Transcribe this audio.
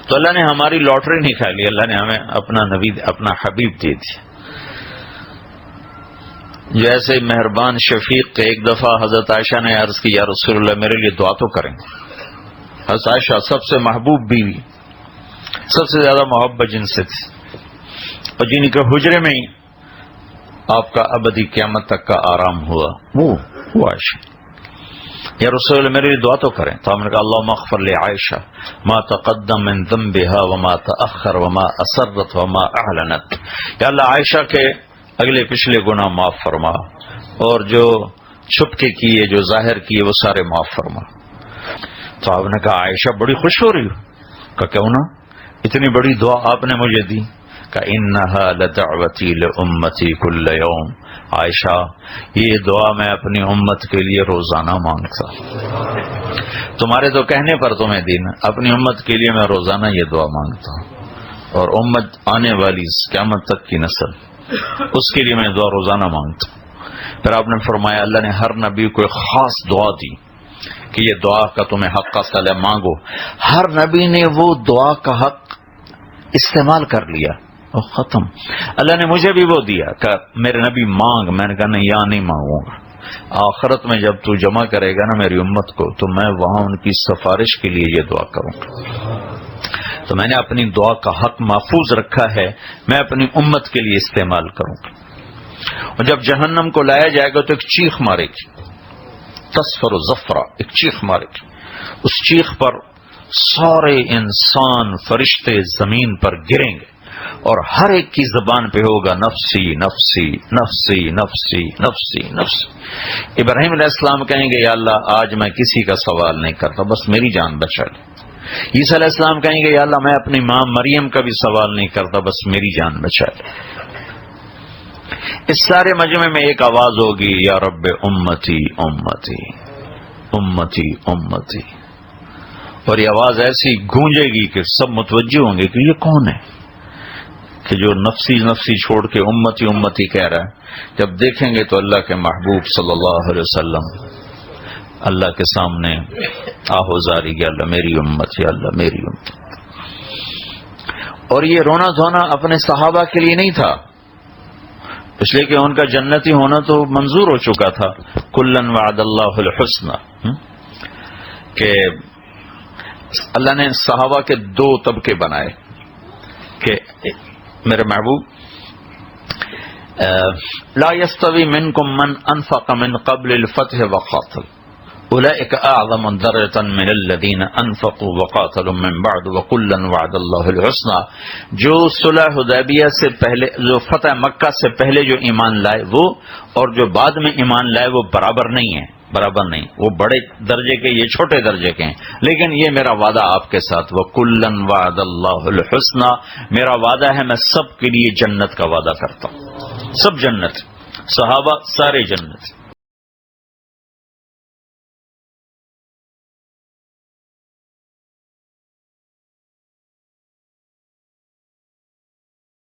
تو اللہ نے ہماری لاٹری نہیں کھا لی، اللہ نے ہمیں اپنا نبی اپنا حبیب دے دیا. جیسے مہربان شفیق کے ایک دفعہ حضرت عائشہ نے عرض کی یا رسول اللہ میرے لیے دعا تو کریں. حضرت عائشہ سب سے محبوب بیوی، سب سے زیادہ محبت جن سے تھی، اور جن کے حجرے میں ہی آپ کا ابدی قیامت تک کا آرام ہوا، وہ عائشہ. یا رسول اللہ میرے لیے دعا تو کریں. تو ہم نے کہا اللہم اغفر لعائشہ ما تقدم من ذنبها وما تأخر وما اسرت وما اعلنت. یا اللہ عائشہ کے اگلے پچھلے گناہ معاف فرما، اور جو چھپ کے کیے جو ظاہر کیے وہ سارے معاف فرما. تو آپ نے کہا عائشہ بڑی خوش ہو رہی ہو؟ کہ کیوں نہ، اتنی بڑی دعا آپ نے مجھے دی. کہ انہا لدعوتی لامتی کل یوم. عائشہ یہ دعا میں اپنی امت کے لیے روزانہ مانگتا. تمہارے تو کہنے پر تمہیں دین، اپنی امت کے لیے میں روزانہ یہ دعا مانگتا ہوں، اور امت آنے والی قیامت تک کی نسل اس کے لیے میں دعا روزانہ مانگتا ہوں. پھر آپ نے فرمایا اللہ نے ہر نبی کو ایک خاص دعا دی کہ یہ دعا کا تمہیں حق حاصل ہے، مانگو. ہر نبی نے وہ دعا کا حق استعمال کر لیا اور ختم. اللہ نے مجھے بھی وہ دیا کہ میرے نبی مانگ. میں نے کہا نہیں، یہاں نہیں مانگوں گا. آخرت میں جب تو جمع کرے گا نا میری امت کو، تو میں وہاں ان کی سفارش کے لیے یہ دعا کروں گا. تو میں نے اپنی دعا کا حق محفوظ رکھا ہے، میں اپنی امت کے لیے استعمال کروں گا. اور جب جہنم کو لایا جائے گا تو ایک چیخ مارے گی، تصفر و زفرہ، ایک چیخ مارے گی. اس چیخ پر سارے انسان فرشتے زمین پر گریں گے، اور ہر ایک کی زبان پہ ہوگا نفسی نفسی نفسی نفسی نفسی نفسی. ابراہیم علیہ السلام کہیں گے یا اللہ آج میں کسی کا سوال نہیں کرتا، بس میری جان بچا لے. عیسیٰ علیہ السلام کہیں گے یا اللہ میں اپنی ماں مریم کا بھی سوال نہیں کرتا، بس میری جان بچا لے. اس سارے مجمع میں ایک آواز ہوگی یا رب امتی امتی امتی امتی. اور یہ آواز ایسی گونجے گی کہ سب متوجہ ہوں گے کہ یہ کون ہے کہ جو نفسی نفسی چھوڑ کے امتی امتی کہہ رہا ہے. جب دیکھیں گے تو اللہ کے محبوب صلی اللہ علیہ وسلم اللہ کے سامنے آہوزاری یا اللہ میری امت، یا اللہ میری امت. اور یہ رونا دھونا اپنے صحابہ کے لیے نہیں تھا، اس لیے کہ ان کا جنتی ہونا تو منظور ہو چکا تھا. کلن وعد اللہ الحسنى، کہ اللہ نے صحابہ کے دو طبقے بنائے کہ میرے محبوب لا يستوي منكم من انفق من قبل الفتح وقاتل اولئك اعظم درجة من الذين انفقوا وقاتلوا من بعد وكلا وعد الله الحسنى. جو صلح حدیبیہ سے پہلے، جو فتح مکہ سے پہلے جو ایمان لائے وہ، اور جو بعد میں ایمان لائے وہ برابر نہیں ہیں، برابر نہیں. وہ بڑے درجے کے، یہ چھوٹے درجے کے ہیں. لیکن یہ میرا وعدہ آپ کے ساتھ، وَكُلًّا وَعَدَ اللَّهُ الْحُسْنَى، میرا وعدہ ہے میں سب کے لیے جنت کا وعدہ کرتا ہوں. سب جنت، صحابہ سارے جنت.